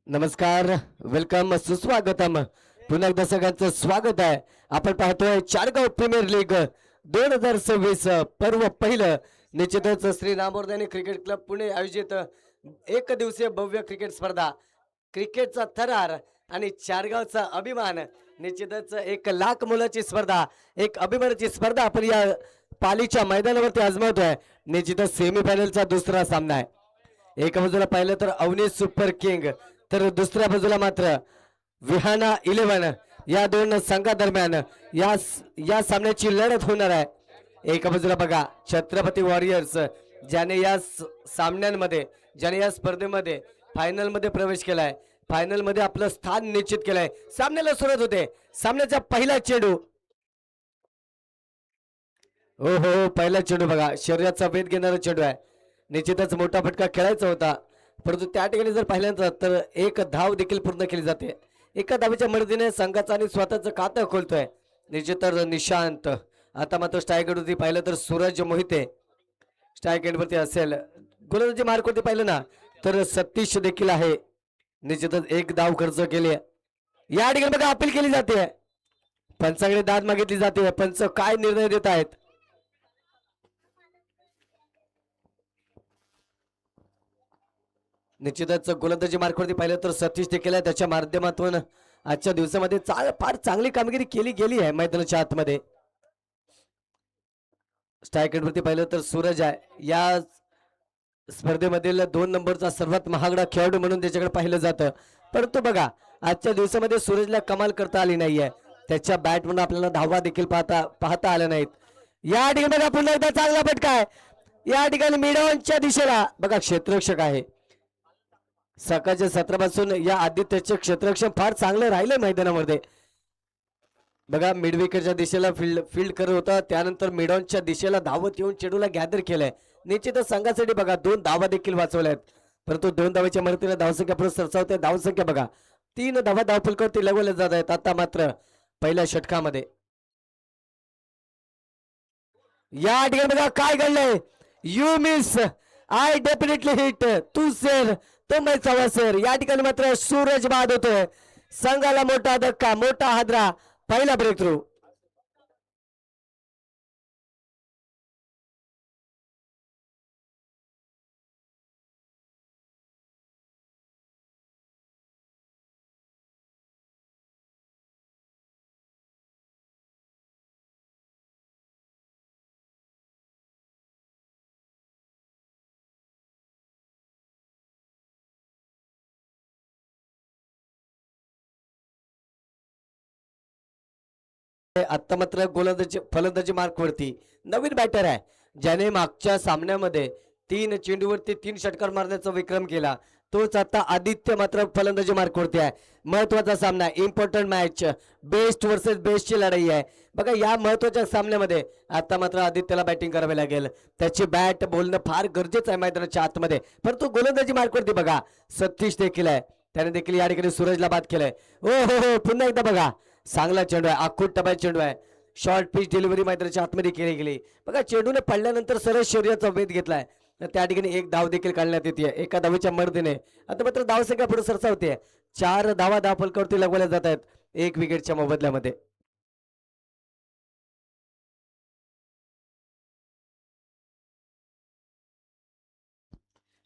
नमस्कार, वेलकम, सुस्वागतम. पुन्हा एकदा सगळ्यांचं स्वागत आहे. आपण पाहतोय चारगाव प्रीमियर लीग 2026 पर्व पहिलं. निश्चितच श्री नामोर्दानी क्रिकेट क्लब पुणे आयोजित एक दिवसीय भव्य क्रिकेट स्पर्धा, क्रिकेटचा थरार आणि चारगावचा अभिमान. निश्चितच 1,00,000 मुलाची स्पर्धा, एक अभिमानाची स्पर्धा आपण या पालीच्या मैदानावरती आजमावतोय. निश्चितच सेमीफायनलचा दुसरा सामना आहे. एका बाजूला पाहिलं तर अवनी सुपर किंग, तर दुसऱ्या बाजूला मात्र विहाना 11 या दोन संघादरम्यान या सामन्याची लढत होणार आहे. एका बाजूला बघा छत्रपती वॉरियर्स, ज्याने या सामन्यांमध्ये, ज्याने या स्पर्धेमध्ये फायनल मध्ये प्रवेश केलाय, फायनल मध्ये आपलं स्थान निश्चित केलंय. सामन्याला सुरुवात होते. सामन्याचा पहिला चेंडू, हो हो, पहिला चेंडू बघा, शरीराचा वेध घेणारा चेंडू आहे. निश्चितच मोठा फटका खेळायचा होता, परंतु त्या ठिकाणी जर पाहिल्यानंतर तर एक धाव देखील पूर्ण केली जाते. एका धावेच्या मदतीने संघाचं आणि स्वतःचं खातं खोलतोय. निश्चितच निशांत. आता मात्र स्ट्राईक एंडवरती पाहिलं तर सूरज मोहिते स्ट्राईक एंडवरती असेल. गोलंदाजी मार्कवरती पाहिलं ना तर सतीश देखील आहे. निश्चितच एक धाव खर्च केली. या ठिकाणी बघा अपील केली जाते, पंचाकडे दाद मागितली जाते. पंच काय निर्णय देत आहेत? निश्चितच गोलंदाजी मार्कवरती पाहिलं तर सतीश देखील आहे. त्याच्या माध्यमातून आजच्या दिवसामध्ये फार चांगली कामगिरी केली गेली आहे मैदानाच्या आतमध्ये. स्ट्राईक एंडवरती पाहिलं तर सूरज आहे. या स्पर्धेमधील 2 नंबरचा सर्वात महागडा खेळाडू म्हणून त्याच्याकडे पाहिलं जातं. परंतु बघा आजच्या दिवसामध्ये सूरजला कमाल करता आली नाहीये. त्याच्या बॅट म्हणून आपल्याला धावा देखील पाहता आल्या नाहीत. या ठिकाणी बघा पुन्हा एकदा चांगला फटका आहे. या ठिकाणी मिडॉनच्या दिशेला बघा क्षेत्ररक्षक आहे. सकाळच्या सत्रापासून या आदित्यचे क्षेत्ररक्षण फार चांगलं राहिलं मैदानामध्ये. बघा मिडविकेटच्या दिशेला फील्ड करत होता, त्यानंतर मिडॉनच्या दिशेला धावत येऊन चेंडूला गॅदर केलंय. निश्चितच संघासाठी बघा 2 धावा देखील वाचवल्या आहेत, परंतु 2 धावाच्या मदतीने धावसंख्या पुढे सरसावते. धावसंख्या बघा 3 धावा धावफलकावरती लगवल्या जात आहेत. आता मात्र पहिल्या षटकामध्ये या ठिकाणी बघा काय घडलंय. You miss, I definitely hit, तू सेर तो मैं सवा सेर. या ठिकाणी मात्र सूरज बाद होतोय. संघाला मोठा धक्का, मोठा हादरा, पहिला ब्रेक थ्रू. आता मात्र गोलंदाजी फलंदाजी मार्कवरती नवीन बॅटर आहे, ज्याने मागच्या सामन्यामध्ये 3 चेंडूवरती 3 षटकार मारण्याचा विक्रम केला. तोच आता आदित्य मात्र फलंदाजी मार्कवरती आहे. महत्वाचा सामना, इम्पॉर्टंट मॅच, बेस्ट वर्सेस बेस्टची लढाई आहे. बघा या महत्वाच्या सामन्यामध्ये आता मात्र आदित्यला बॅटिंग करावी लागेल. त्याची बॅट बोलणं फार गरजेचं आहे मैदानाच्या आतमध्ये. परंतु गोलंदाजी मार्कवरती बघा सतीश देखील आहे. त्याने देखील या ठिकाणी सूरजला बाद केलंय. हो हो हो, पुन्हा एकदा बघा चांगला चेंडू आहे, आखूट टप्प्यात चेंडू आहे. शॉर्ट पिच डिलिव्हरी मैदानाच्या आतमध्ये केली गेली. बघा चेंडूने पडल्यानंतर सरळ शरीराचा वेध घेतलाय. तर त्या ठिकाणी एक धाव देखील काढण्यात येते एका धावेच्या मदतीने. आता मात्र धावसंख्या पुढे सरसावते. 4 धावा धावफलकावरती लगवल्या जात आहेत 1 विकेटच्या मोबदल्यामध्ये.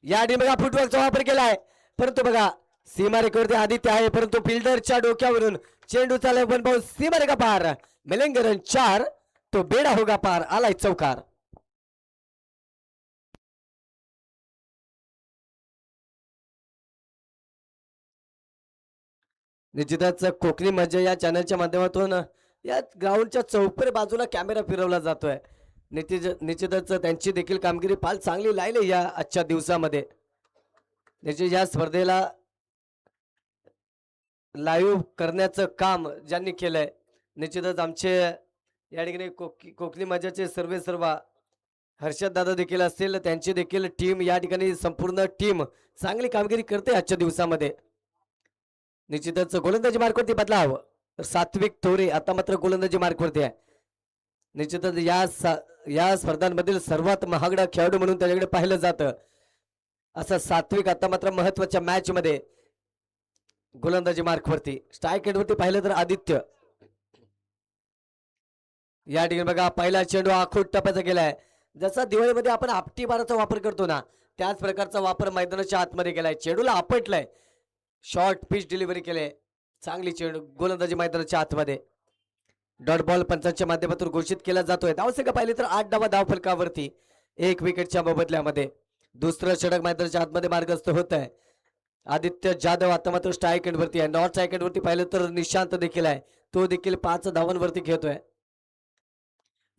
या ठिकाणी बघा फुटवर्कचा वापर केलाय, परंतु बघा सीमारेखेवरती आदित्य आहे, परंतु फिल्डरच्या डोक्यावरून चेंडू चालय वन बाउंस, सीमारेखा पार, मिलेंगे रन 4, तो बेडा होगा पार, आलाय चौकार. निश्चितच कोकणी मजा या चॅनलच्या माध्यमातून या ग्राउंडच्या चौपरी बाजूला कॅमेरा फिरवला जातोय. निश्चितच त्यांची देखील कामगिरी फार चांगली लागली या आजच्या दिवसामध्ये. निश्चित या स्पर्धेला लाईव्ह करण्याचं काम ज्यांनी केलंय, निश्चितच आमचे या ठिकाणी कोकणी मजाचे सर्व हर्षद दादा देखील असतील, त्यांची देखील टीम या ठिकाणी संपूर्ण टीम चांगली कामगिरी करते आजच्या दिवसामध्ये. निश्चितच गोलंदाजी मार्कवरती बदलाव, सात्विक थोरे आता मात्र गोलंदाजी मार्कवरती आहे. निश्चितच या स्पर्धांमधील सर्वात महागडा खेळाडू म्हणून त्याच्याकडे पाहिलं जातं. असं सात्विक आता मात्र महत्वाच्या मॅच मध्ये गोलंदाजी मार्कवरती. स्ट्राईक एंडवरती पाहिलं तर आदित्य. या ठिकाणी बघा पहिला चेंडू आखूड टप्प्याचा गेलाय. जसा दिवाळीमध्ये आपण आपटी बाराचा वापर करतो ना, त्याच प्रकारचा वापर मैदानाच्या आतमध्ये केलाय. चेंडूला आपटलाय, शॉर्ट पिच डिलिव्हरी केले. चांगली चेंडू गोलंदाजी मैदानाच्या आतमध्ये. डॉट बॉल पंचांच्या माध्यमातून घोषित केला जातोय. धावसंख्या पाहिली तर 8 धावा धावफलकावरती, 1 विकेटच्या मोबदल्यामध्ये. दुसरं षटक मैदानाच्या आतमध्ये मार्गस्थ होत आहे. आदित्य जाधव आता मात्र स्ट्राईक एंडवरती आहे. नॉट स्ट्राईक एंडवरती पाहिलं तर निशांत देखील आहे, तो देखील 5 धावांवरती खेळतोय.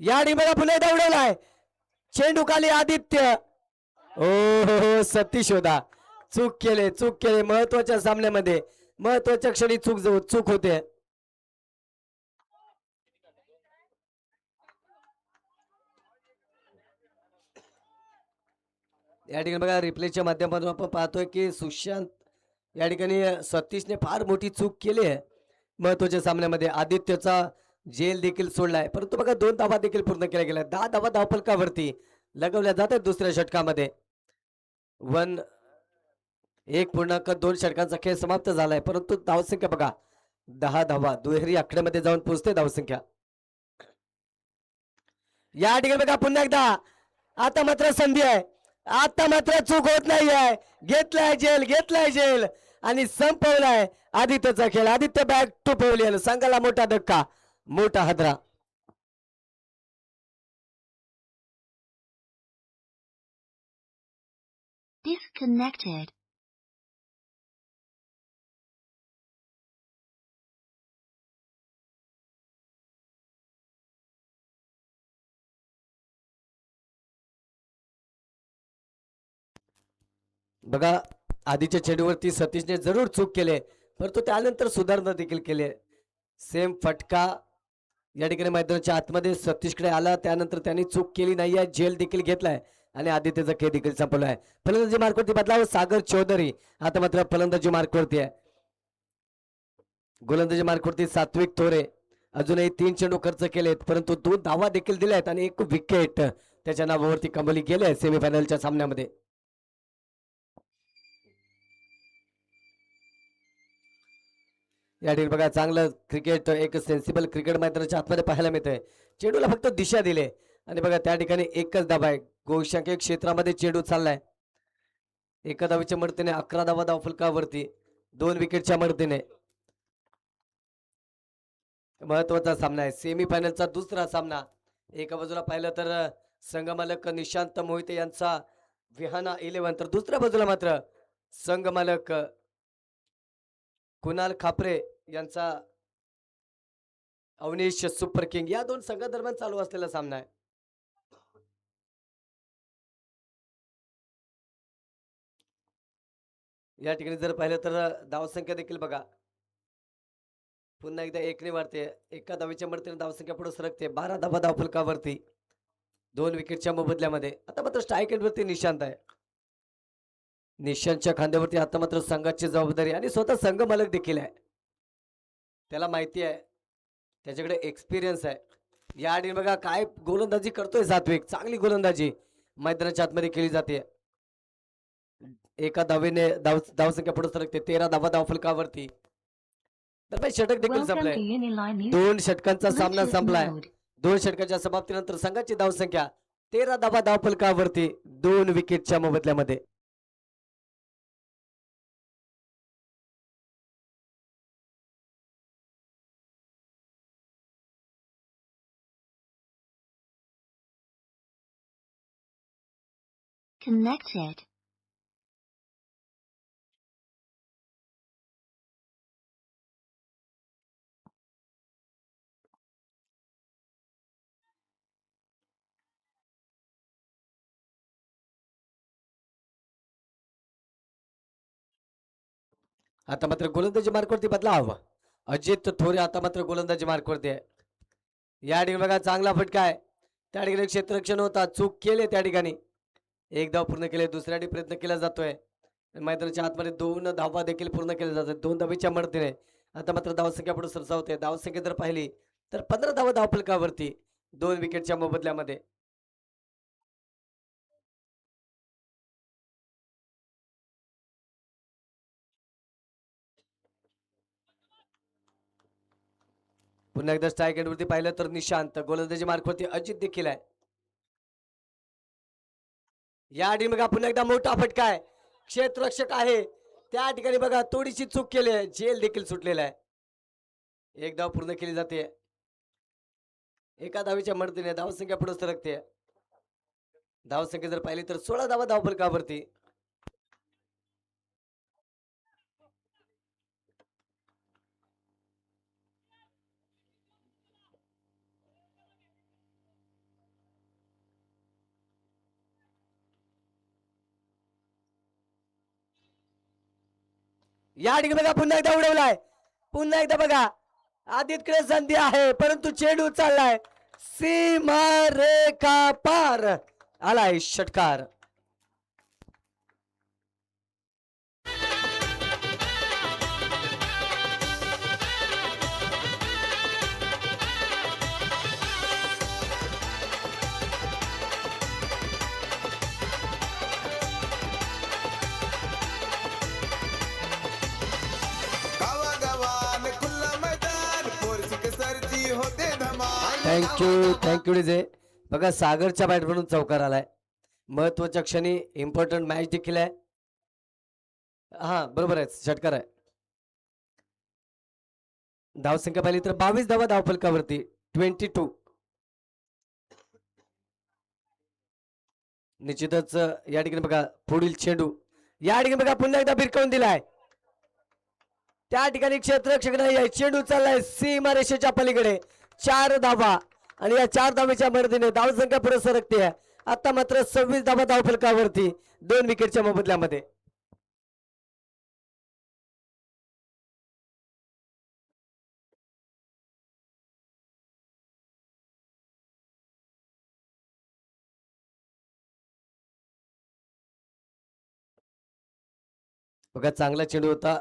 या डिंबला पुन्हा दौडवलाय, चेंडू खाली आदित्य. ओ हो सतीश होता. चूक केले महत्वाच्या सामन्यामध्ये, महत्वाच्या क्षणी चूक होते. या ठिकाणी बघा रिप्लेच्या माध्यमातून आपण पाहतोय की सुशांत या ठिकाणी सतीशने फार मोठी चूक केली आहे महत्वाच्या सामन्यामध्ये. आदित्यचा जेल देखील सोडलाय, परंतु बघा 2 धावा देखील पूर्ण केल्या गेल्या. 10 धावा धावफलकावरती लगवल्या जात आहेत दुसऱ्या षटकामध्ये. 1.2 षटकांचा खेळ समाप्त झालाय, परंतु धावसंख्या बघा 10 धावा दुहेरी आकड्यामध्ये जाऊन पोहोचते धावसंख्या. या ठिकाणी बघा पुन्हा एकदा आता मात्र संधी आहे. आता मात्र चूक होत नाही आहे. घेतलाय जेल आणि संपवलाय आदित्यचा खेळ. Aditya back to pavilion. संघाला मोठा धक्का, मोठा हादरा. Disconnected. बघा आधीच्या चेंडूवरती सतीशने जरूर चूक केले, परंतु त्यानंतर सुधारणा देखील केले. सेम फटका या ठिकाणी मैदानाच्या आतमध्ये सतीशकडे आला, त्यानंतर त्यांनी चूक केली नाही आहे, जेल देखील घेतलाय आणि आदित्यचा खेळ देखील संपवलाय. फलंदाजी मार्कवरती बदलाव सागर चौधरी आता मात्र फलंदाजी मार्कवरती आहे. गोलंदाजी मार्कवरती सात्विक थोरे. अजूनही 3 चेंडू खर्च केलेत, परंतु 2 धावा देखील दिल्यात आणि 1 विकेट त्याच्या नावावरती कमवली गेले सेमीफायनलच्या सामन्यामध्ये. या ठिकाणी बघा चांगलं क्रिकेट, एक सेन्सिबल क्रिकेट मैदानाच्या आतमध्ये पाहायला मिळतंय. चेंडूला फक्त दिशा दिले आणि बघा त्या ठिकाणी एकच धावा आहे. गोशांक क्षेत्रामध्ये चेंडू चाललाय. एका धावेच्या मदतीने 11 धावा धावफलकावरती, 2 विकेटच्या मदतीने. महत्वाचा सामना आहे, सेमीफायनलचा दुसरा सामना. एका बाजूला पाहिलं तर संघमालक निशांत मोहिते यांचा विहाना 11, तर दुसऱ्या बाजूला मात्र संघमालक कुणाल खापरे यांचा अवनीश सुपर किंग. या 2 संघादरम्यान चालू असलेला सामना आहे. या ठिकाणी जर पाहिलं तर धावसंख्या देखील बघा पुन्हा एकदा 1ने वाढते. एका धावेच्या मदतीने धावसंख्या पुढे सरकते. 12 धावा धावफलकावरती, 2 विकेटच्या मोबदल्यामध्ये. आता मात्र स्ट्राईक एंडवरती निशांत आहे. निशांतच्या खांद्यावरती आता मात्र संघाची जबाबदारी आणि स्वतः संघ मालक देखील आहे. त्याला माहिती आहे, त्याच्याकडे एक्सपिरियन्स आहे. या आधी बघा काय गोलंदाजी करतोय सात्विक. चांगली गोलंदाजी मैदानाच्या आतमध्ये केली जाते. एका धावेने धावसंख्या पुढे सरकते. 13 धावा धावफलकावरती. तर षटक देखील संपलंय. 2 षटकांचा सामना संपलाय. 2 षटकाच्या समाप्तीनंतर संघाची धावसंख्या 13 धावा धावफलकावरती, 2 विकेटच्या मोबदल्यामध्ये. Connected. आता मात्र गोलंदाजी मार्कवरती बदलाव. अजित थोरे आता मात्र गोलंदाजी मार्कवरती आहे. या ठिकाणी बघा चांगला फटका आहे. त्या ठिकाणी क्षेत्ररक्षण होता, चूक केले त्या ठिकाणी. 1 धाव पूर्ण केले, दुसऱ्या प्रयत्न केला जातोय. मैदानाच्या आतमध्ये 2 धावा देखील पूर्ण केल्या जातात 2 धावेच्या मदतीने. आता मात्र धावसंख्या पुढे सरसावते. धावसंख्या जर पाहिली तर 15 धावा धावफलकावरती, 2 विकेटच्या मोबदल्यामध्ये. पुन्हा एकदा स्ट्राईक एंडवरती पाहिलं तर निशांत, गोलंदाजी मार्कवरती अजित देखील आहे. या ठिकाणी बघा पुन्हा एकदा मोठा फटका आहे. क्षेत्ररक्षक आहे त्या ठिकाणी बघा थोडीशी चूक केली आहे, झेल देखील सुटलेला आहे. एक धाव पूर्ण केली जाते. एका धावीच्या मदतीने धावसंख्या पुढे सरकते. धावसंख्या जर पाहिली तर 16 धावा धावफलकावरती. या ठिकाणी बघा पुन्हा एकदा उडवलाय. पुन्हा एकदा बघा आदित्यकडे संधी आहे परंतु चेंडू चाललाय सीमा रेखा पार. आलाय षटकार. गावागावान खुल्ला मैदान पोरची कसरती होते धमाल. Thank you DJ. बघा सागरच्या बॅट म्हणून चौकार आलाय. महत्वाच्या क्षणी इम्पॉर्टंट मॅच देखील आहे. हा बरोबर आहे षटकार आहे. धावसंख्या पाहिली तर 22 धावा धावफलकावरती 22. निश्चितच या ठिकाणी बघा पुढील चेंडू या ठिकाणी बघा पुन्हा एकदा भिरकावून दिलाय. त्या ठिकाणी क्षेत्ररक्षक नाही चेंडू चाललाय सीमा रेषेच्या पलीकडे. 4 धावा आणि या 4 धावेच्या मदतीने धावसंख्या पुढे सरकते. आता मात्र 26 धावा धावफलकावरती 2 विकेटच्या मोबदल्यामध्ये. बघा चांगला चेंडू होता,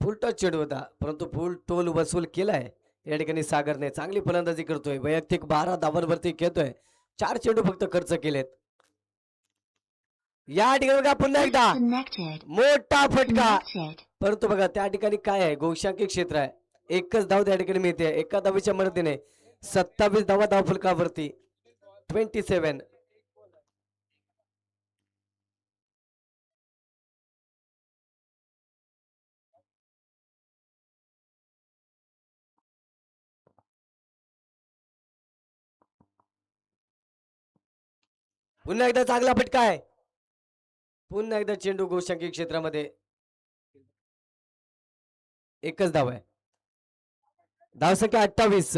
फुल टच चेंडू होता परंतु फुल टोल वसूल केलाय या ठिकाणी सागरने. चांगली फलंदाजी करतोय. वैयक्तिक 12 धावांवरती खेळतोय. 4 चेंडू फक्त खर्च केलेत. या ठिकाणी बघा पुन्हा एकदा Disconnected. मोठा फटका Connected. परंतु बघा त्या ठिकाणी काय आहे गोशांकी क्षेत्र आहे. एकच धाव त्या ठिकाणी मिळते. एका धावेच्या मदतीने 27 धावा धावफलकावरती 27. पुन्हा एकदा चांगला फटका आहे. पुन्हा एकदा चेंडू गोशांकी क्षेत्रामध्ये. एकच धाव आहे. धावसंख्या 28.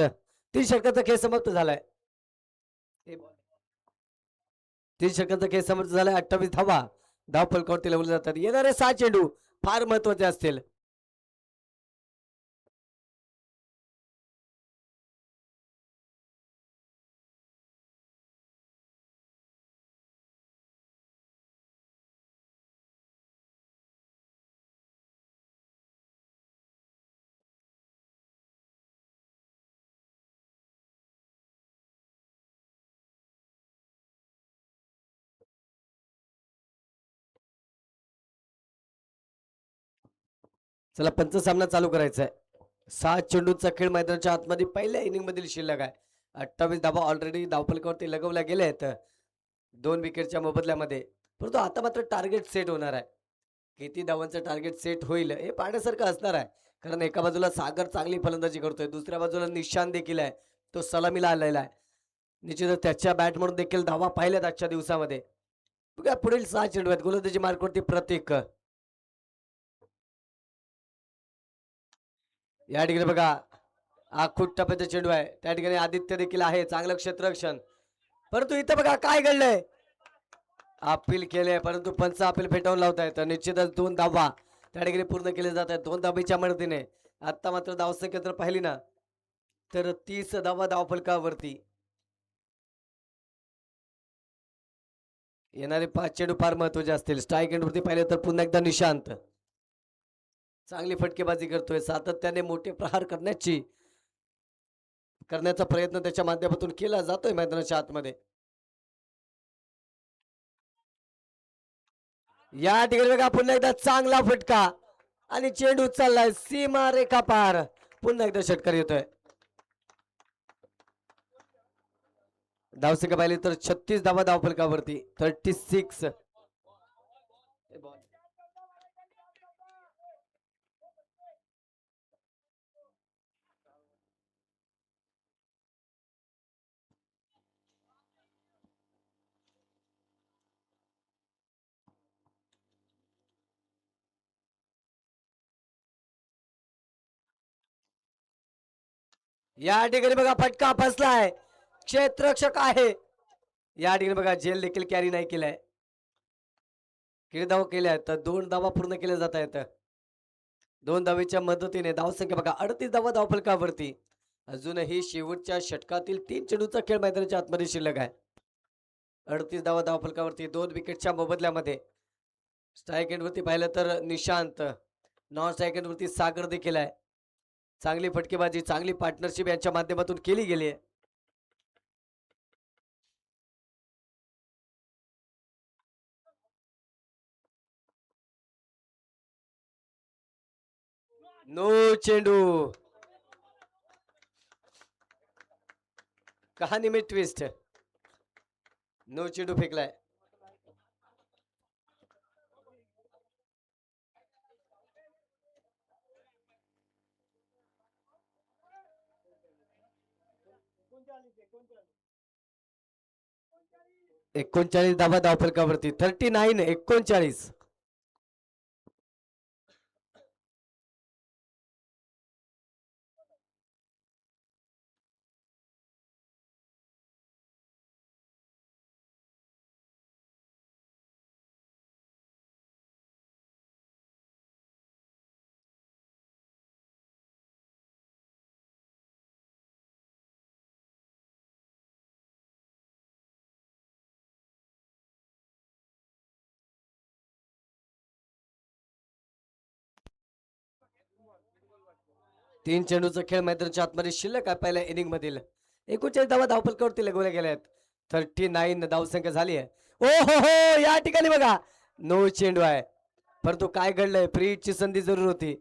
30 षटकांचा खेळ समाप्त झालाय. 30 षटकांचा खेळ समाप्त झालाय. 28 धावा धावफलकावरती लावले जातात. येणारे 6 चेंडू फार महत्वाचे असतील. चला पंच सामना चालू करायचा आहे. 7 चेंडूचा खेळ मैदानाच्या आतमध्ये पहिल्या इनिंग मधील शिल्लक आहे. 28 धावा ऑलरेडी धावफलकावरती लगवल्या गेल्या आहेत 2 विकेटच्या मोबदल्यामध्ये. परंतु आता मात्र टार्गेट सेट होणार आहे. किती धावांचं टार्गेट सेट होईल हे पाहण्यासारखं असणार आहे. कारण एका बाजूला सागर चांगली फलंदाजी करतोय, दुसऱ्या बाजूला निशांत देखील आहे. तो सलामीला आलेला आहे. निश्चितच त्याच्या बॅट म्हणून देखील धावा पाहिल्यात आजच्या दिवसामध्ये. बघा पुढील 6 चेंडू आहेत. गोलंदाजी मार्कवरती प्रतीक. या ठिकाणी बघा आखूट टप्प्याचा चेंडू आहे. त्या ठिकाणी आदित्य देखील आहे. चांगलं क्षेत्ररक्षण. परंतु इथं बघा काय घडलंय. अपील केले परंतु पंच अपील फेटाळून लावतायत. निश्चितच 2 धावा त्या ठिकाणी पूर्ण केले जात आहेत 2 धाबेच्या मदतीने. आता मात्र धावसंख्या जर पाहिली ना तर 30 धावा धावफलकावरती. येणारे 5 चेंडू फार महत्वाचे असतील. स्ट्राईक एंडवरती पाहिले तर पुन्हा एकदा निशांत चांगली फटकेबाजी करतोय. सातत्याने मोठे प्रहार करण्याचा प्रयत्न त्याच्या माध्यमातून केला जातोय मैदानाच्या आतमध्ये. या ठिकाणी बघा पुन्हा एकदा चांगला फटका आणि चेंडू चाललाय सीमा रेखा पार. पुन्हा एकदा षटकार येतोय. धावसंख्या पाहिली तर 36 धावा धावफलकावरती 36. या ठिकाणी बघा फटका फसलाय. क्षेत्ररक्षक आहे. या ठिकाणी बघा झेल देखील कॅरी नाही केलाय. किती धावा केल्या आहेत तर 2 धावा पूर्ण केल्या जात आहेत. 2 धावेच्या मदतीने धावसंख्या बघा 38 धावा धावफलकावरती. अजूनही शेवटच्या षटकातील 3 चेंडूचा खेळ मैदानाच्या आतमध्ये शिल्लक आहे. 38 धावा धावफलकावरती 2 विकेटच्या मोबदल्यामध्ये. स्ट्राईक एंडवरती पाहिलं तर निशांत, नॉन स्ट्राईक एंडवरती सागर देखील आहे. चांगली फटकेबाजी, चांगली पार्टनरशिप यांच्या माध्यमातून केली गेली आहे. नो चेंडू. कहाणी में ट्विस्ट. नो चेंडू फेकलाय. एकोणचाळीस धावा धावफलकावरती 39-39. तीन चेंडूचा खेळ मैदानाच्या आतमध्ये शिल्लक आहे पहिल्या इनिंग मधील. 39 धावा धावफलकावरती लगवल्या गेल्या आहेत. 39 धावसंख्या झाली आहे. ओ हो हो, या ठिकाणी बघा नो चेंडू आहे. परंतु काय घडलंय, फ्री हिटची संधी जरूर होती.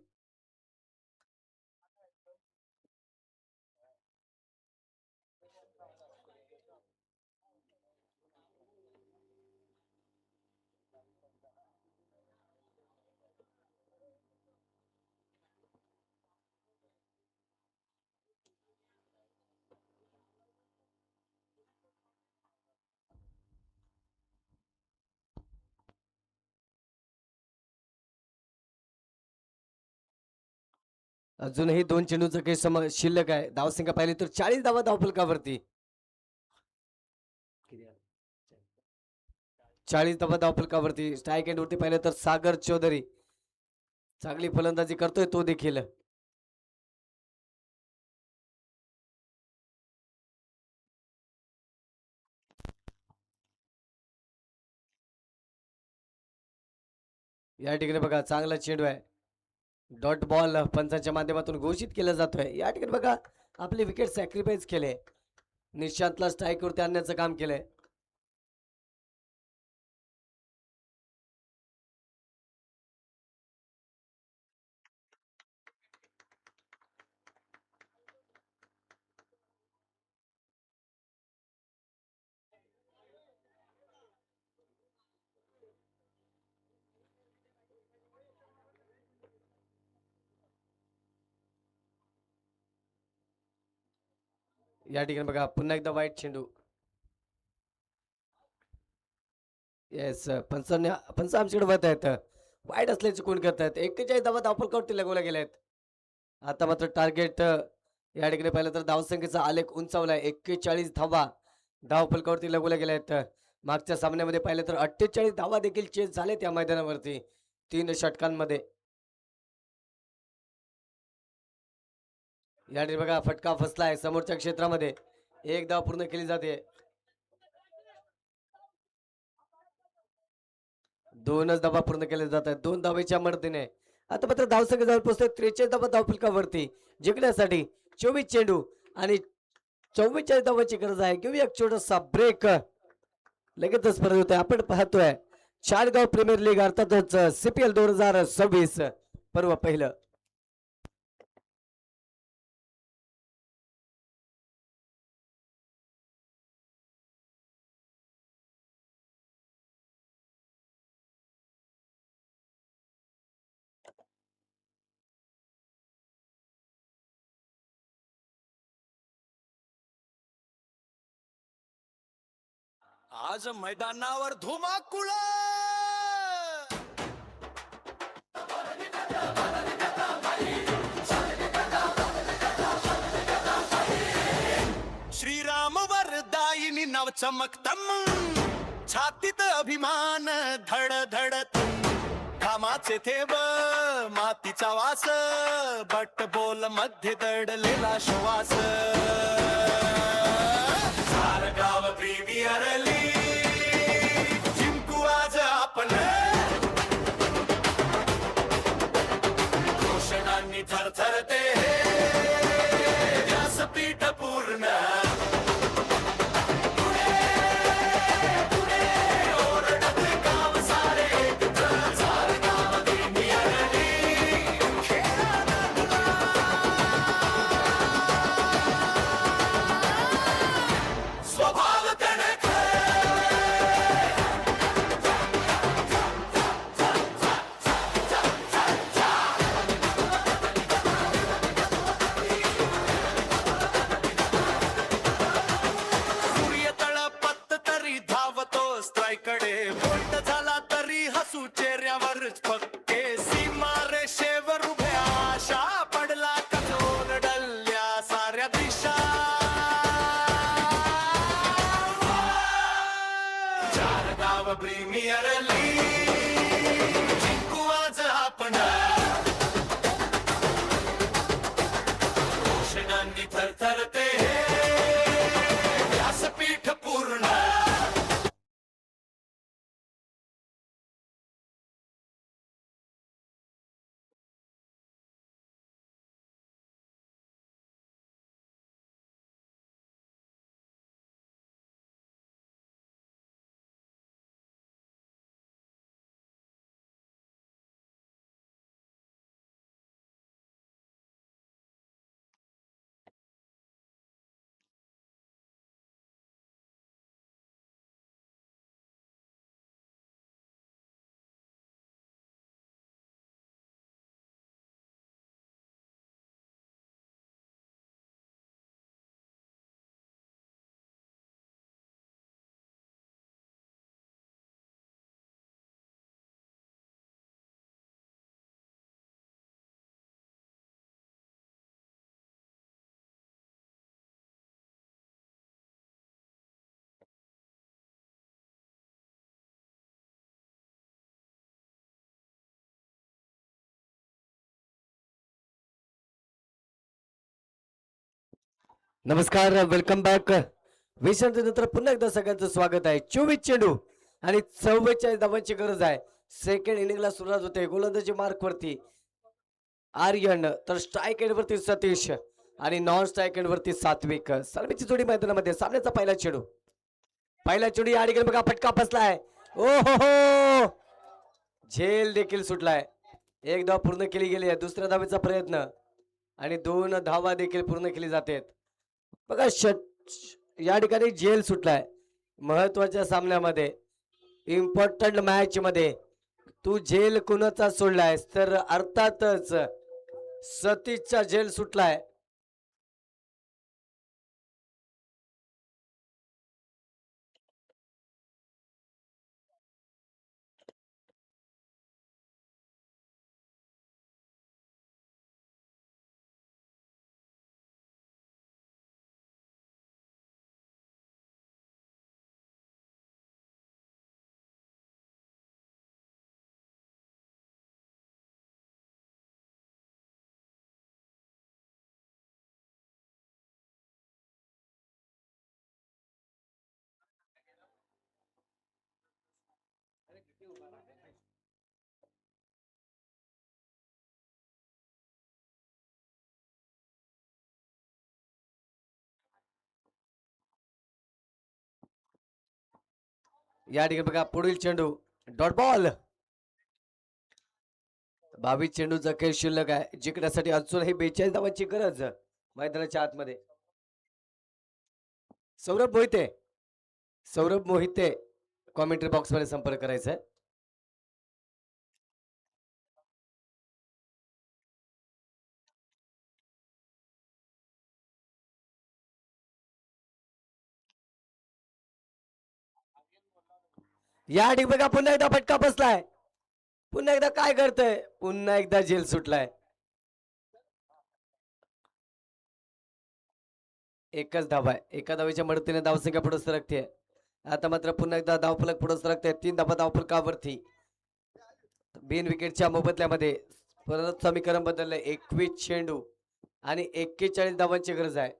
अजूनही 2 चेंडूचा खेळ शिल्लक आहे. धावसंख्या पाहिली तर 40 धावा धावफलकावरती. 40 धावा धावफलकावरती. स्ट्राईक एंड वरती पाहिलं तर सागर चौधरी चांगली फलंदाजी करतोय तो देखील. या ठिकाणी बघा चांगला चेंडू आहे. डॉट बॉल पंचांच्या माध्यमातून घोषित केला जातोय. या ठिकाणी बघा आपले विकेट सॅक्रिफाईस केले. निशांतला स्ट्राईक वरती आणण्याचं काम केलंय. या ठिकाणी बघा पुन्हा एकदा वाईट चेंडू. येस पंच आमच्याकडे वत आहेत. वाईट असल्याचे कोण करतायत. 41 धावा धावफलकावरती लगवल्या गेल्या आहेत. आता मात्र टार्गेट या ठिकाणी पाहिलं तर धावसंख्येचा आलेख उंचावलाय. 41 धावा धावफलकावरती लगवल्या गेल्या आहेत. मागच्या सामन्यामध्ये पाहिलं तर 48 धावा देखील चेस झाले त्या मैदानावरती 3 षटकांमध्ये. या ठिकाणी बघा फटका फसलाय समोरच्या क्षेत्रामध्ये. 1 धाव पूर्ण केली जाते. 2च धावा पूर्ण केल्या जात आहेत 2 धावेच्या मदतीने. आता मात्र धावसंख्या जवळ पोहोचते 43 धावा धावफलकावरती. जिंकण्यासाठी 24 चेंडू आणि 44 धावाची गरज आहे. घेऊया एक छोटासा ब्रेक. लगेचच परत होतोय. आपण पाहतोय चाळगाव प्रीमियर लीग अर्थातच CPL 2026 पर्व पहिलं. आज मैदानावर धुमाकूळ. श्रीराम वरदायिनी नाव चमकतम, छातीत अभिमान धड धड, घामाचे थेंब मातीचा वास, बट बोल मध्ये दडलेला श्वास. सारगाव प्रीमियर लीग जिंकू आज आपण, घोषणांनी थरथरते व्यासपीठ पूर्ण. कडे बोल्ट झाला तरी हसू चेहऱ्यावरच पक्के, सीमारेषेवर उभ्या आशा पडला कठोर डल्ल्या साऱ्या दिशा. चार गाव प्रीमियर लीग जिंकू आज आपण, घोषणांनी थरथरते व्यासपीठ पूर्ण. नमस्कार, वेलकम बॅक. विश्रांतीनंतर पुन्हा एकदा सगळ्यांचं स्वागत आहे. 24 चेंडू आणि 44 धावांची गरज आहे. सेकंड इनिंगला सुरुवात होते. गोलंदाजी मार्क वरती आर्यन, तर स्ट्राईक एंड वरती सतीश आणि नॉन स्ट्राईक एंड वरती सात्विक. सर्वेची जोडी मैदानामध्ये. सामन्याचा पहिला चेंडू, या ठिकाणी बघा फटका फसलाय. ओ हो, झेल देखील सुटलाय. एक धाव पूर्ण केली गेली आहे. दुसऱ्या धावेचा प्रयत्न आणि 2 धावा देखील पूर्ण केली जातात. बघा या ठिकाणी जेल सुटलाय. महत्वाच्या सामन्यामध्ये, इम्पॉर्टंट मॅच मध्ये तू जेल कुणाचा सोडलायस, तर अर्थातच सतीशचा जेल सुटलाय. या ठिकाणी बघा पुढील चेंडू, डॉट बॉल. 22 चेंडूचा खेळ शिल्लक आहे. जिंकण्यासाठी अजूनही 42 धावांची गरज मैदानाच्या आतमध्ये. सौरभ मोहिते कॉमेंट्री बॉक्स मध्ये संपर्क करायचा आहे. या ठिकाणी बघा पुन्हा एकदा फटका बसलाय. पुन्हा एकदा काय करतोय, पुन्हा एकदा झेल सुटलाय. एकच धावा आहे. एका धावेच्या मदतीने धावसंख्या पुढे सरकते. आता मात्र पुन्हा एकदा धावफलक पुढे सरकते. 3 धावा धावफलकावरती. बिन विकेटच्या मोबदल्यामध्ये परत समीकरण बदललंय. 21 चेंडू आणि 41 धावांची गरज आहे.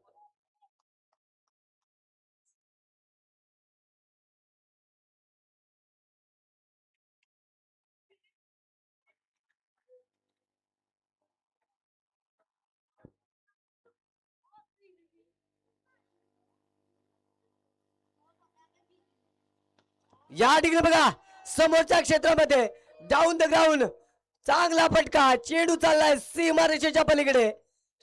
या ठिकाणी बघा समोरच्या क्षेत्रामध्ये डाऊन द ग्राउंड चांगला फटका. चेंडू चाललाय सीमारेषेच्या पलीकडे.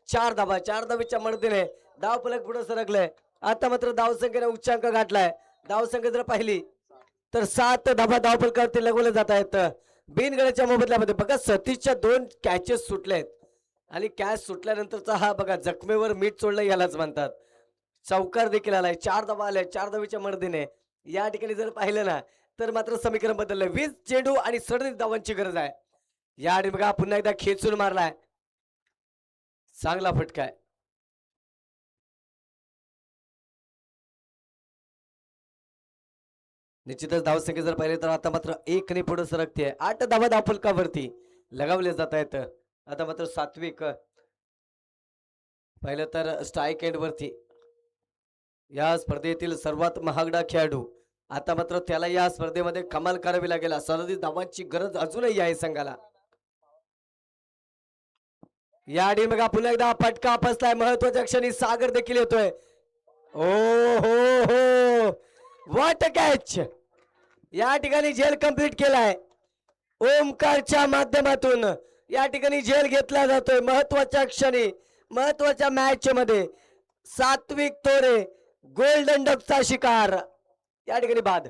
4 धावा. 4 धावेच्या मदतीने धाव फलक पुढे सरकले. आता मात्र धावसंख्येने उच्चांक गाठलाय. धावसंख्या जर पाहिली तर 7 धावा धाव फलकावरती लगवले जात आहेत. बिनगड्याच्या मोबदल्यामध्ये बघा सतीशच्या 2 कॅचेस सुटलेत आणि कॅच सुटल्यानंतरचा हा बघा जखमेवर मीठ सोडलं यालाच म्हणतात. चौकार देखील आलाय. 4 धावा आल्या 4 धावेच्या मदतीने. या ठिकाणी जर पाहिलं ना तर मात्र समीकरण बदललंय. 20 चेंडू आणि 37 धावांची गरज आहे. या ठिकाणी बघा पुन्हा एकदा खेचून मारलाय. चांगला फटका आहे. निश्चितच धावसंख्या जर पाहिले तर आता मात्र 1 ने पुढे सरकते. 8 धावा धावफलकावरती लगावले जात आहेत. आता मात्र सात्विक पाहिलं तर स्ट्राईक एंड वरती या स्पर्धेतील सर्वात महागडा खेळाडू. आता मात्र त्याला या स्पर्धेमध्ये कमाल करावी लागेल. 37 धावांची गरज अजूनही आहे संघाला. या आधी बघा पुन्हा एकदा फटका फसलाय. महत्वाच्या क्षणी सागर देखील येतोय. ओ हो हो व्हॉट कॅच. या ठिकाणी झेल कंप्लीट केलाय. ओमकारच्या माध्यमातून या ठिकाणी झेल घेतला जातोय. महत्वाच्या क्षणी महत्वाच्या मॅच मध्ये सात्विक तोरे गोल्डन डकचा शिकार. या ठिकाणी बाद.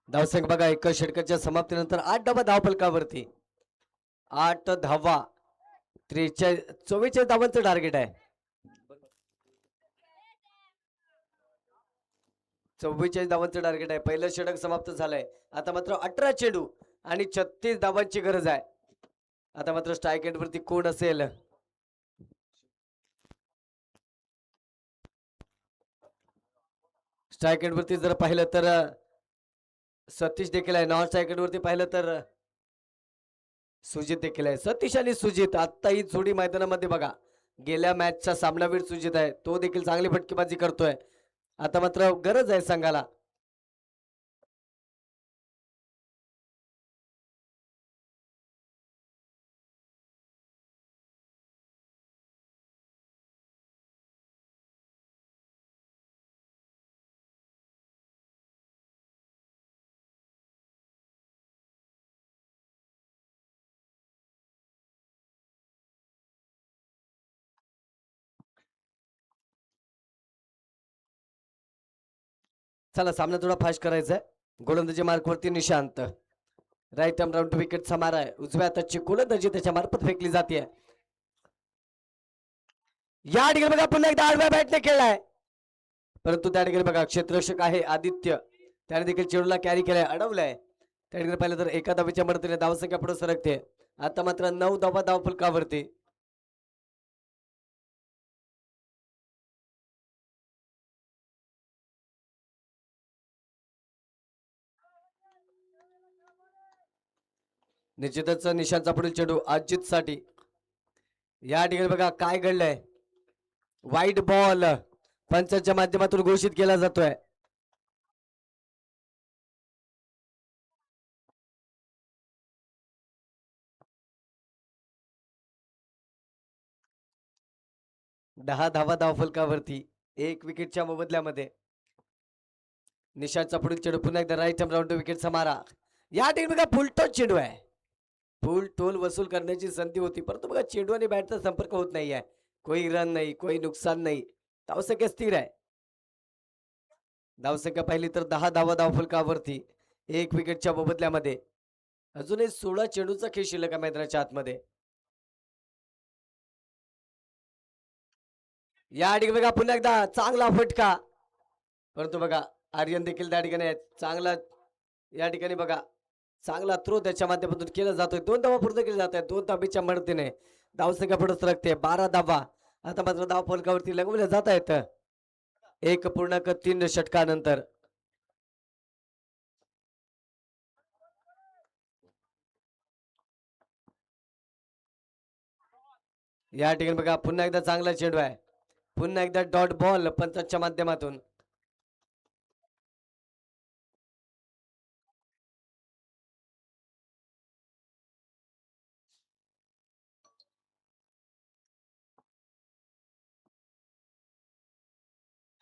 धावसंख्या बघा एका षटकाच्या समाप्तीनंतर 8 धावा धावफलकावरती. 8 धावा 44 धावांचं टार्गेट आहे. 44 धावांचं टार्गेट आहे. पहिलं षटक समाप्त झालंय. आता मात्र 18 चेंडू आणि 36 धावांची गरज आहे. आता मात्र स्ट्राईक एंड वरती कोण असेल. स्ट्राईक एंड वरती जर पाहिलं तर सतीश देखील आहे. नॉन स्ट्राईक एंड वरती पाहिलं तर सुजित देखील आहे. सतीश आणि सुजित आता ही जोडी मैदानामध्ये बघा गेल्या मॅचचा सामनावीर सुजित आहे. तो देखील चांगली फटकेबाजी करतोय. आता मात्र गरज आहे संघाला. चला सामना थोडा फास्ट करायचा आहे. गोलंदाजी मार्कवरती Nishant. Right arm round to विकेटचा मारा आहे. उजव्या हाताची गोलंदाजी त्याच्या मार्फत फेकली जाते. या ठिकाणी बघा पुन्हा एकदा आडव्या बॅटने खेळलाय. परंतु त्या ठिकाणी बघा क्षेत्ररक्षक आहे आदित्य. त्याने देखील चेंडूला कॅरी केलाय. अडवलाय. त्या ठिकाणी पाहिलं तर एका धावेच्या मदतीने धावसंख्या पुढे सरकते. आता मात्र 9 धावा धावफलकावरती. निश्चितच निशांतचा पुढील चेंडू अजित साठी. या ठिकाणी बघा काय घडलंय. वाईट बॉल पंचांच्या माध्यमातून घोषित केला जातोय. दहा धावा धावफलकावरती 1 विकेटच्या मोबदल्यामध्ये. निशांतचा पुढील चेंडू पुन्हा एकदा राईट आर्म राऊंड विकेटचा मारा. या ठिकाणी बघा फुलटॉस चेंडू आहे. फुल टोल वसूल करण्याची संधी होती, परंतु बघा चेंडू आणि बॅटचा संपर्क होत नाहीये. कोई रन नाही, कोई नुकसान नाही. धावसंख्या स्थिर आहे. धावसंख्या पाहिली तर 10 धावा धावफलकावरती, 1 विकेटच्या मोबदल्यामध्ये. अजूनही 16 चेंडूचा खेळ शिल्लक आहे मैदानाच्या आतमध्ये. या ठिकाणी बघा पुन्हा एकदा चांगला फटका, परंतु बघा आर्यन देखील त्या ठिकाणी चांगला, या ठिकाणी बघा चांगला थ्रो त्याच्या माध्यमातून केला जातोय. 2 धावा पूर्ण केले जात आहेत. 2 धाबीच्या मदतीने धावसंख्या पुढे सरकते. 12 धावा आता मात्र धाव फलकावरती लगवल्या जात आहेत 1.3 षटकानंतर. या ठिकाणी बघा पुन्हा एकदा चांगला चेंडू आहे. पुन्हा एकदा डॉट बॉल पंचांच्या माध्यमातून.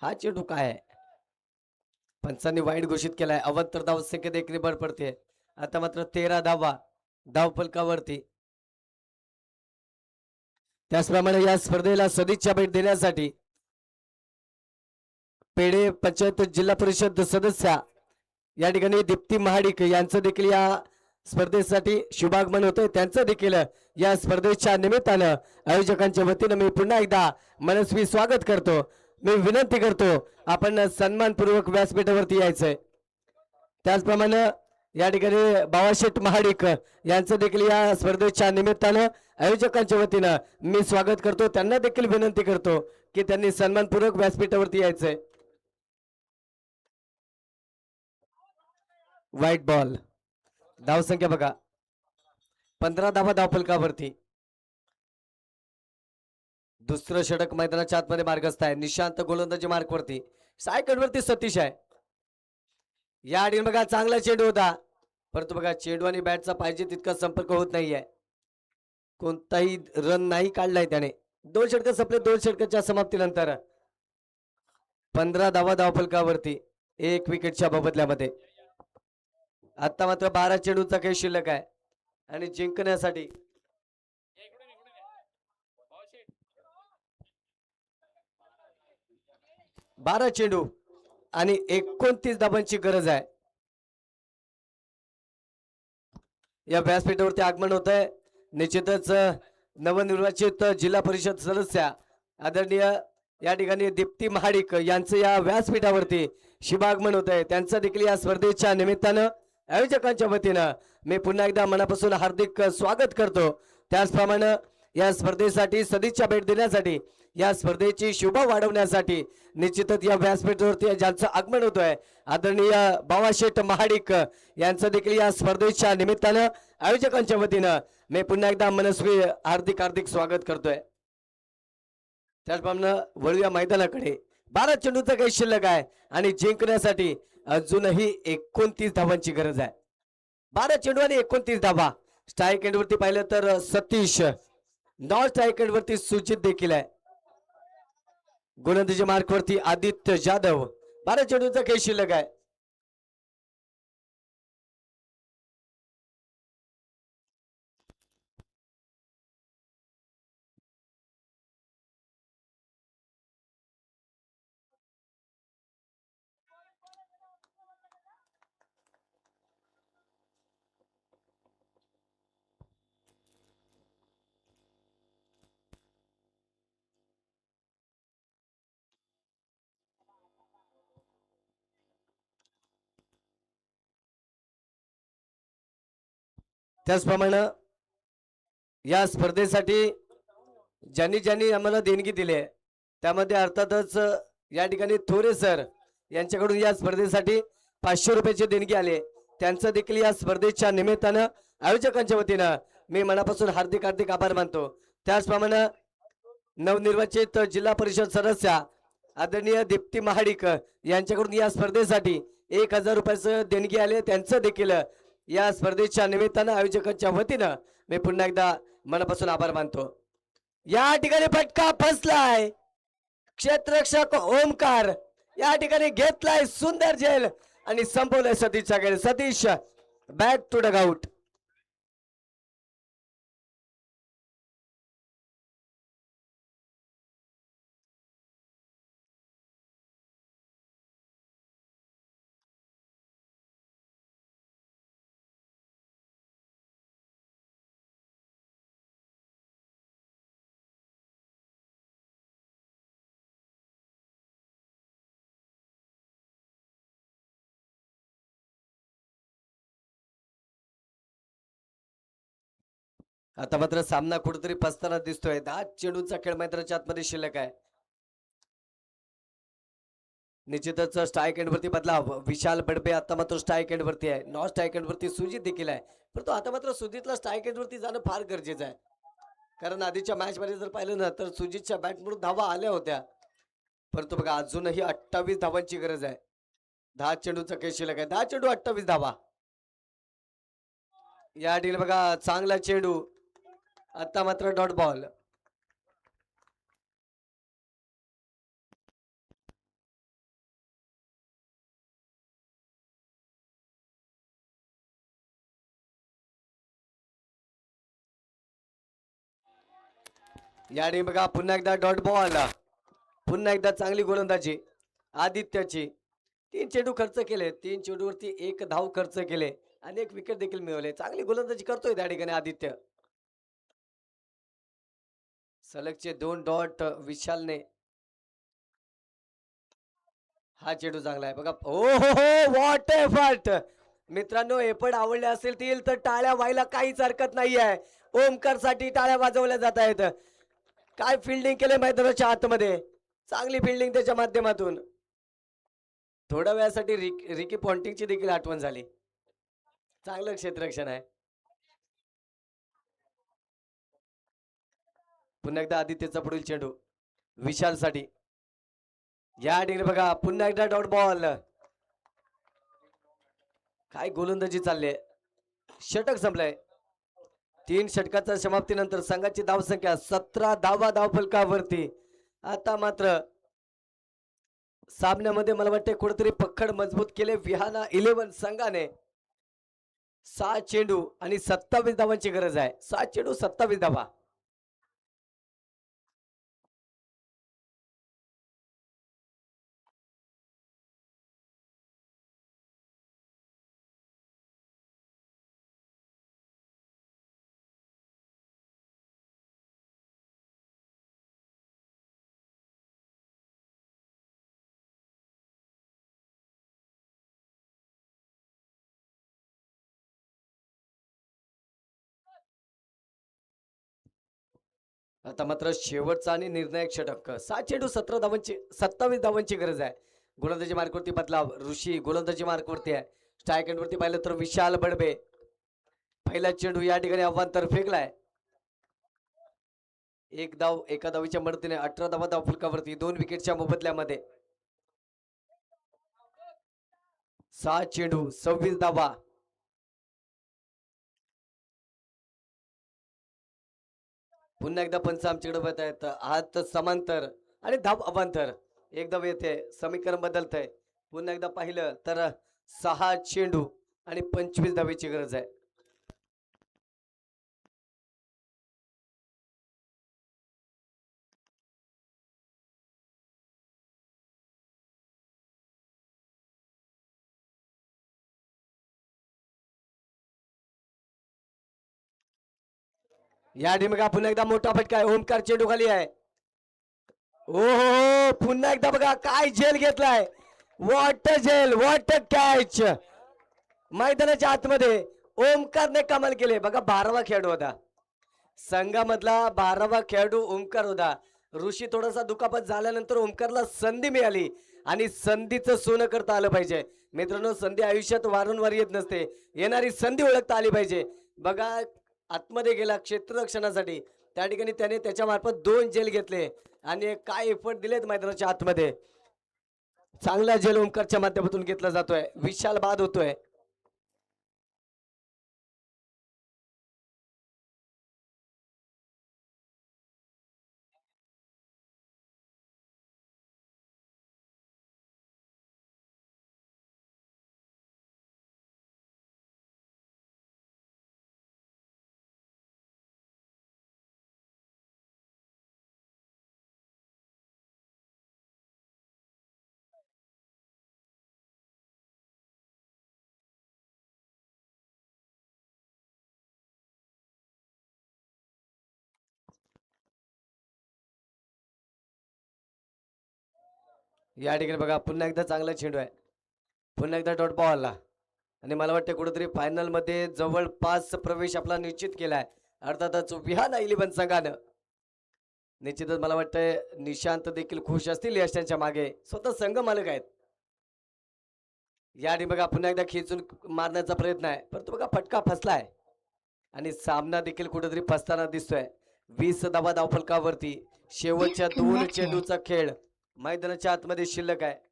हा चेंडू काय आहे? पंचांनी वाईट घोषित केलाय. अवंतर धावसंख्या देखील भर पडते. आता मात्र 13 धावा धावफलकावरती. त्याचप्रमाणे या स्पर्धेला सदिच्छा भेट देण्यासाठी पेढे पंचायत जिल्हा परिषद सदस्या या ठिकाणी दीप्ती महाडिक यांचं देखील या स्पर्धेसाठी शुभागमन होतंय. त्यांचं देखील या स्पर्धेच्या निमित्तानं आयोजकांच्या वतीनं मी पुन्हा एकदा मनस्वी स्वागत करतो. मी विनंती करतो आपण सन्मानपूर्वक व्यासपीठावरती यायचंय. त्याचप्रमाणे या ठिकाणी बाळाशेठ महाडिक यांचं देखील या स्पर्धेच्या निमित्तानं आयोजकांच्या वतीनं मी स्वागत करतो. त्यांना देखील विनंती करतो की त्यांनी सन्मानपूर्वक व्यासपीठावरती यायचंय. White ball. धावसंख्या बघा 15 धावा धावफलकावरती. दुसरं षटक मैदानाच्या आतमध्ये मार्गस्थ आहे. निशांत गोलंदाजी मार्कवरती. सायकलवरती सतीश आहे. या ठिकाणी बघा चांगला चेंडू होता, परंतु बघा चेंडू आणि बॅटचा पाहिजे तितका संपर्क होत नाहीये. कोणताही रन नाही काढलाय त्याने. 2 षटक संपले. 2 षटकाच्या समाप्तीनंतर 15 धावा धावफलकावरती, 1 विकेटच्या बदल्यामध्ये. आता मात्र 12 चेंडूचा खेळ शिल्लक आहे आणि जिंकण्यासाठी 12 चेंडू आणि 29 धावांची गरज आहे. या व्यासपीठावरती आगमन होत आहे निश्चितच नवनिर्वाचित जिल्हा परिषद सदस्य आदरणीय या ठिकाणी दीप्ती महाडिक यांचं या व्यासपीठावरती शुभागमन होत आहे. त्यांचं देखील या स्पर्धेच्या निमित्तानं आयोजकांच्या वतीनं मी पुन्हा एकदा मनापासून हार्दिक स्वागत करतो. त्याचप्रमाणे या स्पर्धेसाठी सदिच्छा भेट देण्यासाठी, या स्पर्धेची शोभा वाढवण्यासाठी निश्चितच या व्यासपीठावरती ज्यांचं आगमन होतोय आदरणीय बाळाशेठ महाडिक यांचं देखील या स्पर्धेच्या निमित्तानं आयोजकांच्या वतीनं मी पुन्हा एकदा मनस्वी हार्दिक स्वागत करतोय. त्याचप्रमाणे वळूया मैदानाकडे. 12 चेंडूचा काही शिल्लक आहे आणि जिंकण्यासाठी अजूनही 29 धावांची गरज आहे. 12 चेंडू आणि 29 धावा. स्ट्राईक एंडवरती पाहिलं तर सतीश, नॉन स्ट्राईक एंडवरती सुजित देखील आहे. गोलंदाजी मार्कवरती आदित्य जाधव. 12 चेंडूचा खेळ शिल्लक आहे. त्याचप्रमाणे या स्पर्धेसाठी ज्यांनी ज्यांनी आम्हाला देणगी दिली आहे त्यामध्ये अर्थातच या ठिकाणी थोरे सर यांच्याकडून या स्पर्धेसाठी 500 रुपयाची देणगी आली. त्यांचं देखील या स्पर्धेच्या निमित्तानं आयोजकांच्या वतीनं मी मनापासून हार्दिक आभार मानतो. त्याचप्रमाणे नवनिर्वाचित जिल्हा परिषद सदस्य आदरणीय दीप्ती महाडिक यांच्याकडून या स्पर्धेसाठी 1000 रुपयाचं देणगी आले. त्यांचं देखील या स्पर्धेच्या निमित्तानं आयोजकांच्या वतीनं मी पुन्हा एकदा मनापासून आभार मानतो. या ठिकाणी फटका फसलाय. क्षेत्ररक्षक ओमकार या ठिकाणी घेतलाय सुंदर झेल आणि संपवलाय सतीशचा खेळ. Satish back to dugout. आता मात्र सामना कुठेतरी फसताना दिसतोय. 10 चेंडूचा खेळ मैदानाच्या आतमध्ये शिल्लक आहे. निश्चितच स्ट्राईक एंड वरती बदलाव. विशाल बडबे आता मात्र स्ट्राईक एंड वरती आहे. नॉन स्ट्राईक एंड वरती सुजित देखील आहे. परंतु आता मात्र सुजितला स्ट्राईक एंड वरती जाणं फार गरजेचं आहे. कारण आधीच्या मॅच मध्ये जर पाहिलं ना तर सुजितच्या बॅट म्हणून धावा आल्या होत्या. परंतु बघा अजूनही 28 धावांची गरज आहे. 10 चेंडूचा खेळ शिल्लक आहे. 10 चेंडू 28 धावा. या ठिकाणी बघा चांगला चेंडू. आता मात्र डॉट बॉल. या ठिकाणी बघा पुन्हा एकदा डॉट बॉल. पुन्हा एकदा चांगली गोलंदाजी आदित्यची. 3 चेंडू खर्च केले. 3 चेंडूवरती 1 धाव खर्च केले आणि 1 विकेट देखील मिळवले. चांगली गोलंदाजी करतोय त्या ठिकाणी आदित्य. सलगचे 2 डॉट विशालने. हा चेंडू चांगला आहे बघा. हो हो हो व्हॉट एफर्ट. मित्रांनो एफर्ट आवडले असतील तर टाळ्या व्हायला काहीच हरकत नाही आहे. ओमकार साठी टाळ्या वाजवल्या जात आहेत. काय फिल्डिंग केले मैदानाच्या आतमध्ये. चांगली फिल्डिंग त्याच्या माध्यमातून. थोड्या वेळासाठी रिकी पॉन्टिंगची देखील आठवण झाली. चांगलं क्षेत्ररक्षण आहे. पुन्हा एकदा आदित्यचा पुढील चेंडू विशाल साठी. या ठिकाणी बघा पुन्हा एकदा डॉट बॉल. काय गोलंदाजी चालली आहे. षटक संपलंय. 3 षटकाच्या समाप्तीनंतर संघाची धावसंख्या 17 धावा धावफलकावरती. आता मात्र सामन्यामध्ये मला वाटते कुठेतरी पकड मजबूत केले विहाना 11 संघाने. 6 चेंडू आणि 27 धावांची गरज आहे. 7 चेंडू 27 धावा. आता मात्र शेवटचा आणि निर्णायक षटक. 7 चेंडू 17 धावांची 27 धावांची गरज आहे. गोलंदाजी मार्कवरती बदलाव. ऋषी गोलंदाजी मार्कवरती आहे. स्ट्राईक एंड वरती पाहिलं तर विशाल बडबे. पहिला चेंडू या ठिकाणी अवांतर फेकलाय. 1 धाव एका धावीच्या मदतीने 18 धावा धावफलकावरती 2 विकेटच्या मोबदल्यामध्ये. 6 चेंडू 26 धावा. पुन्हा एकदा पंच आमच्याकडे बघत आहेत. हात समांतर आणि धाव अवांतर. 1 धाव येते. समीकरण बदलतंय. पुन्हा एकदा पाहिलं तर 6 चेंडू आणि 25 धावेची गरज आहे. या ठिकाणी बघा पुन्हा एकदा मोठा फटका आहे. ओमकार चेंडू खाली आहे. ओ हो पुन्हा एकदा बघा काय झेल घेतलाय. व्हॉट झेल व्हॉट कॅच. मैदानाच्या आतमध्ये ओमकारने कमाल केले. बघा 12वा खेळाडू होता. संघामधला 12वा खेळाडू ओमकार होता. ऋषी थोडासा दुखापत झाल्यानंतर ओमकारला संधी मिळाली आणि संधीचं सोनं करता आलं पाहिजे. मित्रांनो संधी आयुष्यात वारंवार येत नसते. येणारी संधी ओळखता आली पाहिजे. बघा आतमध्ये गेला क्षेत्ररक्षणासाठी. त्या ठिकाणी त्याने त्याच्या मार्फत 2 झेल घेतले आणि काय एफर्ट दिलेत मैदानाच्या आतमध्ये. चांगला झेल ओमकारच्या माध्यमातून घेतला जातोय. विशाल बाद होतोय. या ठिकाणी बघा पुन्हा एकदा चांगला चेंडू आहे. पुन्हा एकदा डॉट बॉल आला आणि मला वाटतं कुठेतरी फायनल मध्ये जवळपास प्रवेश आपला निश्चित केलाय. अर्थातच विहान 11 संघानं निश्चितच मला वाटतंय निशांत देखील खुश असतील यशांच्या मागे स्वतः संघ मालक आहेत. या बघा पुन्हा एकदा खेचून मारण्याचा प्रयत्न आहे परंतु बघा फटका फसलाय आणि सामना देखील कुठेतरी फसताना दिसतोय. 20 धावा धावफलकावरती शेवटच्या 2 चेंडूचा खेळ मैदानाच्या आतमध्ये शिल्लक आहे.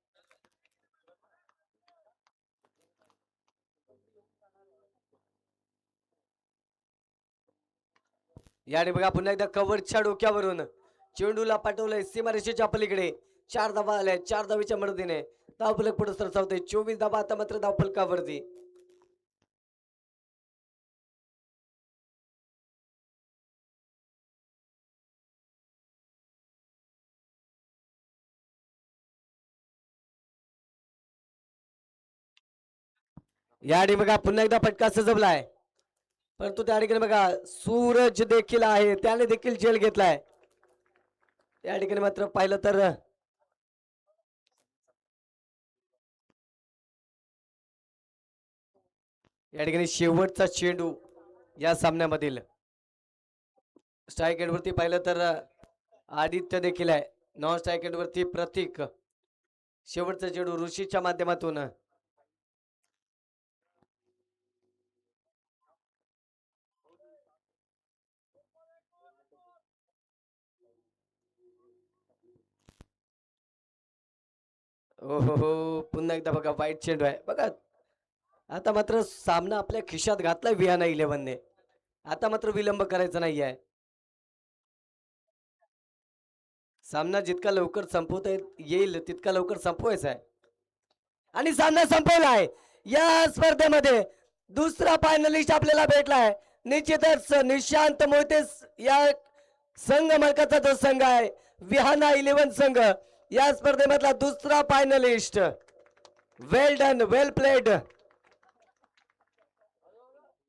याने बघा पुन्हा एकदा कव्हरच्या डोक्यावरून चेंडूला पाठवलंय सीमारेषेच्या पलीकडे. 4 धावा आल्या. 4 धावेच्या मदतीने धावफलक पुढे सरसावते. 24 धावा आता मात्र धावफलकावरती. या बघा पुन्हा एकदा फटका सजवलाय परंतु त्या ठिकाणी बघा सूरज देखील आहे त्याने देखील झेल घेतलाय. या ठिकाणी मात्र पाहिलं तर या ठिकाणी शेवटचा चेंडू या सामन्यामधील स्ट्राईक एंड वरती पाहिलं तर आदित्य देखील आहे. नॉन स्ट्राईक एंड वरती प्रतीक. शेवटचा चेंडू ऋषीच्या माध्यमातून हो पुन्हा एकदा बघा वाईट चेंडू आहे बघा. आता मात्र सामना आपल्या खिशात घातलाय विहाना 11ने. आता मात्र विलंब करायचा नाहीये. सामना जितका लवकर संपवता येईल तितका लवकर संपवायचा आहे आणि सामना संपवलाय. या स्पर्धेमध्ये दुसरा फायनलिस्ट आपल्याला भेटलाय. निश्चितच निशांत मोहिते या संघ मालकाचा जो संघ आहे विहाना 11 संघ या स्पर्धेमधला दुसरा फायनलिस्ट. वेल डन, वेल प्लेड.